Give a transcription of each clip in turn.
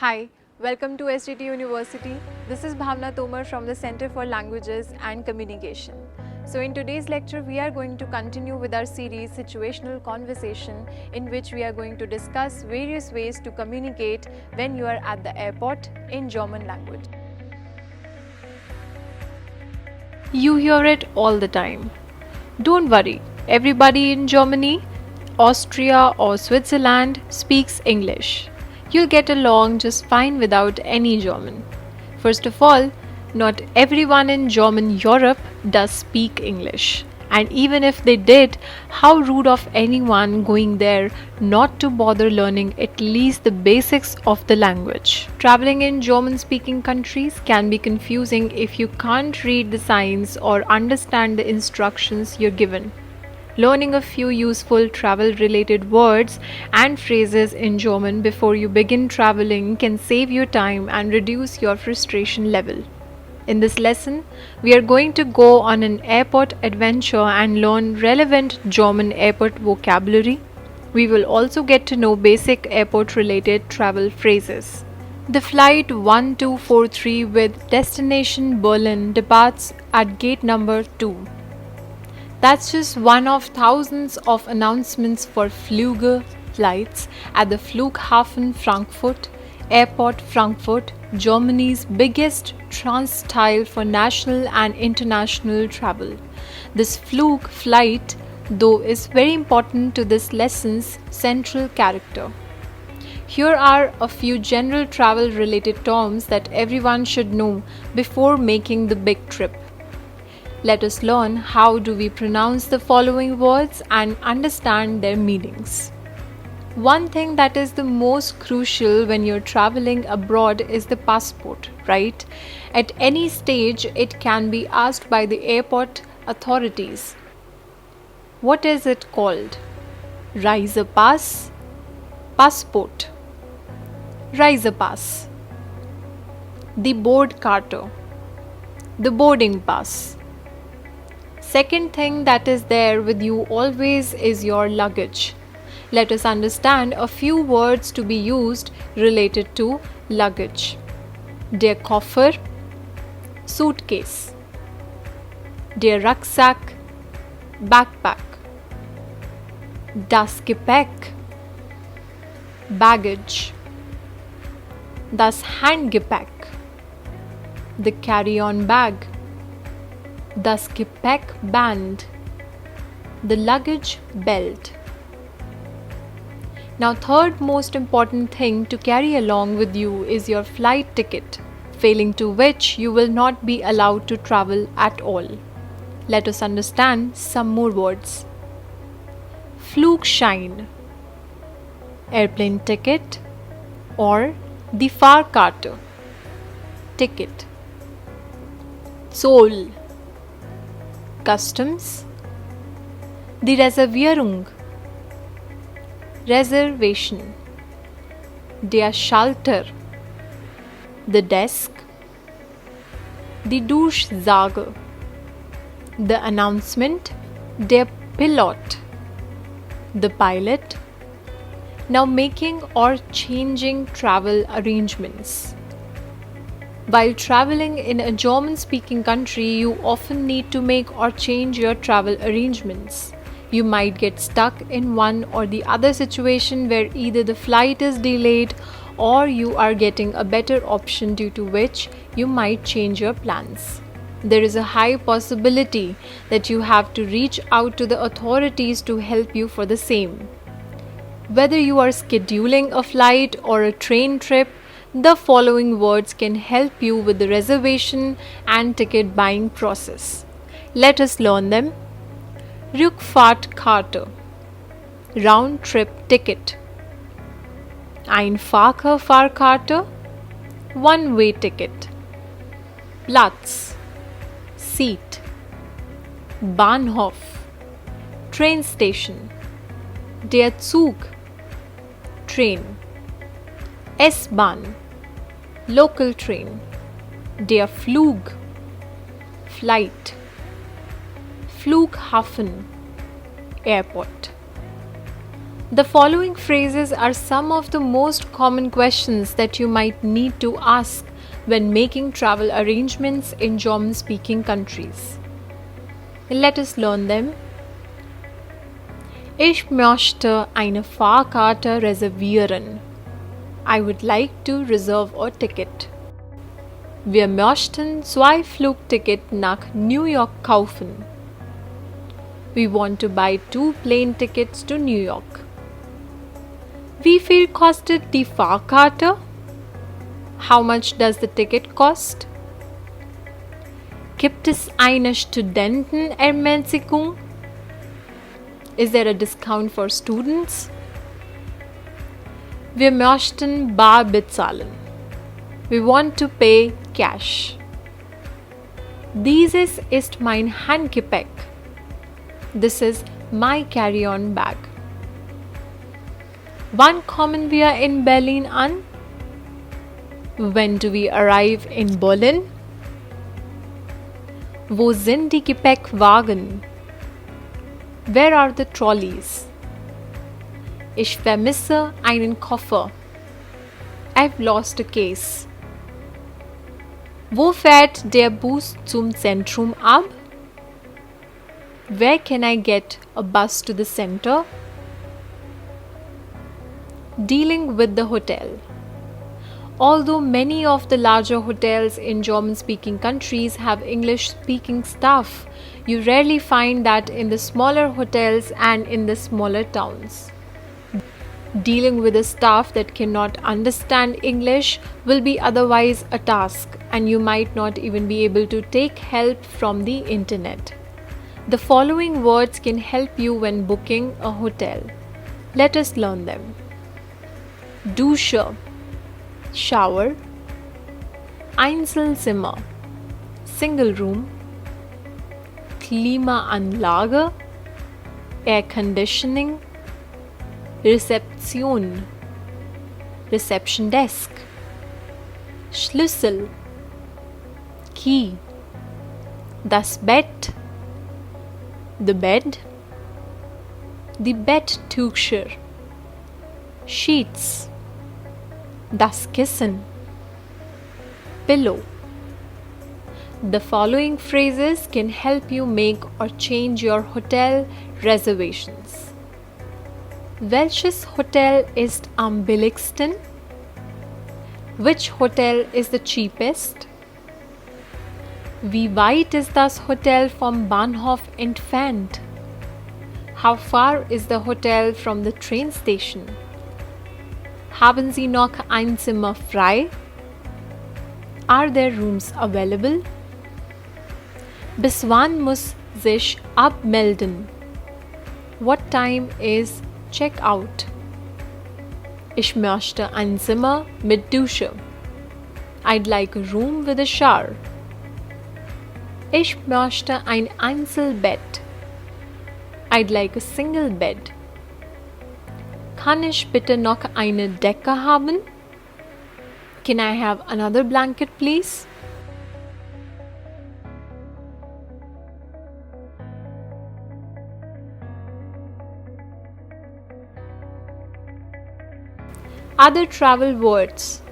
Hi, welcome to SGT University. This is Bhavna Tomar from the Center for Languages and Communication. So in today's lecture, we are going to continue with our series Situational Conversation, in which we are going to discuss various ways to communicate when you are at the airport in German language. You hear it all the time. Don't worry, everybody in Germany, Austria or Switzerland speaks English. You'll get along just fine without any German. First of all, not everyone in German Europe does speak English. And even if they did, how rude of anyone going there not to bother learning at least the basics of the language. Traveling in German-speaking countries can be confusing if you can't read the signs or understand the instructions you're given. Learning a few useful travel-related words and phrases in German before you begin traveling can save you time and reduce your frustration level. In this lesson, we are going to go on an airport adventure and learn relevant German airport vocabulary. We will also get to know basic airport-related travel phrases. The flight 1243 with destination Berlin departs at gate number 2. That's just one of thousands of announcements for Flüge flights at the Flughafen Frankfurt, Airport Frankfurt, Germany's biggest transtile for national and international travel. This Flug flight, though, is very important to this lesson's central character. Here are a few general travel-related terms that everyone should know before making the big trip. Let us learn how do we pronounce the following words and understand their meanings. One thing that is the most crucial when you're traveling abroad is the passport, right? At any stage, it can be asked by the airport authorities. What is it called? Reisepass, Passport, Reisepass. The Bordkarte, the boarding pass. Second thing that is there with you always is your luggage. Let us understand a few words to be used related to luggage. Der Koffer, suitcase. Der Rucksack, backpack. Das Gepäck, baggage. Das Handgepäck, the carry-on bag. Das Gepäckband, the luggage belt. Now, third most important thing to carry along with you is your flight ticket, failing to which you will not be allowed to travel at all. Let us understand some more words. Flugschein, airplane ticket, or die Fahrkarte, ticket. Zoll, customs. Die Reservierung, reservation. Der Schalter, the desk. Die Durchsage, the announcement. Der Pilot, the pilot. Now, making or changing travel arrangements. While traveling in a German-speaking country, you often need to make or change your travel arrangements. You might get stuck in one or the other situation where either the flight is delayed or you are getting a better option, due to which you might change your plans. There is a high possibility that you have to reach out to the authorities to help you for the same. Whether you are scheduling a flight or a train trip, the following words can help you with the reservation and ticket buying process. Let us learn them. Rückfahrtkarte, round trip ticket. Einfahrkarte, one-way ticket. Platz, seat. Bahnhof, train station. Der Zug, train. S-Bahn, local train. Der Flug, flight. Flughafen, airport. The following phrases are some of the most common questions that you might need to ask when making travel arrangements in German-speaking countries. Let us learn them. Ich möchte eine Fahrkarte reservieren. I would like to reserve a ticket. Wir möchten 2 Flugtickets nach New York kaufen. We want to buy 2 plane tickets to New York. Wie viel kostet die Fahrkarte? How much does the ticket cost? Gibt es eine Studentenermäßigung? Is there a discount for students? Wir möchten bar bezahlen. We want to pay cash. Dieses ist mein Handgepäck. This is my carry-on bag. Wann kommen wir in Berlin an? When do we arrive in Berlin? Wo sind die Gepäckwagen? Where are the trolleys? Ich vermisse einen Koffer. I've lost a case. Wo fährt der Bus zum Zentrum ab? Where can I get a bus to the center? Dealing with the hotel. Although many of the larger hotels in German-speaking countries have English-speaking staff, you rarely find that in the smaller hotels and in the smaller towns. Dealing with a staff that cannot understand English will be otherwise a task, and you might not even be able to take help from the internet. The following words can help you when booking a hotel. Let us learn them. Dusche, shower. Einzelzimmer, single room. Klimaanlage, air conditioning. Rezeption, reception desk. Schlüssel, key. Das Bett, the bed. Die Betttücher, sheets. Das Kissen, pillow. The following phrases can help you make or change your hotel reservations. Welches Hotel ist am billigsten? Which hotel is the cheapest? Wie weit ist das Hotel vom Bahnhof entfernt? How far is the hotel from the train station? Haben Sie noch ein Zimmer frei? Are there rooms available? Bis wann muss sich abmelden? What time is check-out? Ich möchte ein Zimmer mit Dusche. I'd like a room with a shower. Ich möchte ein Einzelbett. I'd like a single bed. Kann ich bitte noch eine Decke haben? Can I have another blanket, please? Other travel words.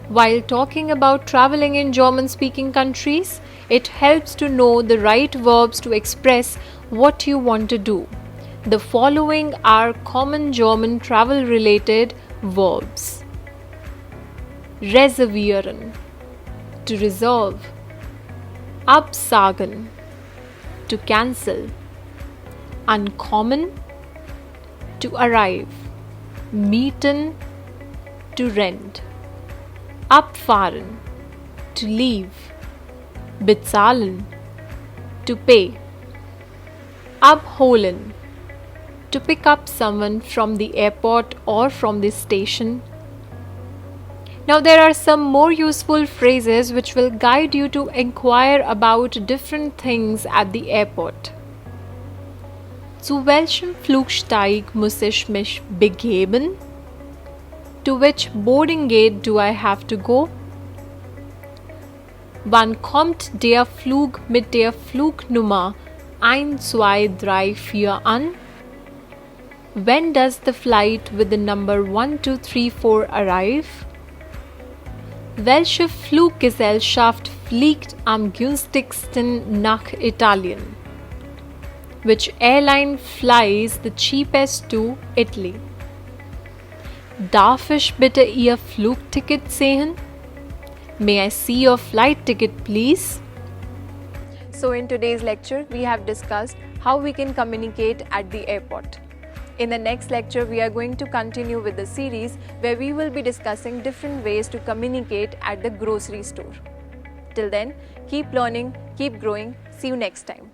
While talking about traveling in German-speaking countries, it helps to know the right verbs to express what you want to do. The following are common German travel-related verbs. Reservieren, to reserve. Absagen, to cancel. Ankommen, to arrive. Mieten, to rent. Abfahren, to leave. Bezahlen, to pay. Abholen, to pick up someone from the airport or from the station. Now there are some more useful phrases which will guide you to inquire about different things at the airport. Zu welchem Flugsteig muss ich mich begeben? To which boarding gate do I have to go? Wann kommt der Flug mit der Flugnummer 1234 an? When does the flight with the number 1234 arrive? Welche Fluggesellschaft fliegt am günstigsten nach Italien? Which airline flies the cheapest to Italy? Darf ich bitte Ihr Flugticket sehen? May I see your flight ticket, please? So in today's lecture, we have discussed how we can communicate at the airport. In the next lecture, we are going to continue with the series where we will be discussing different ways to communicate at the grocery store. Till then, keep learning, keep growing. See you next time.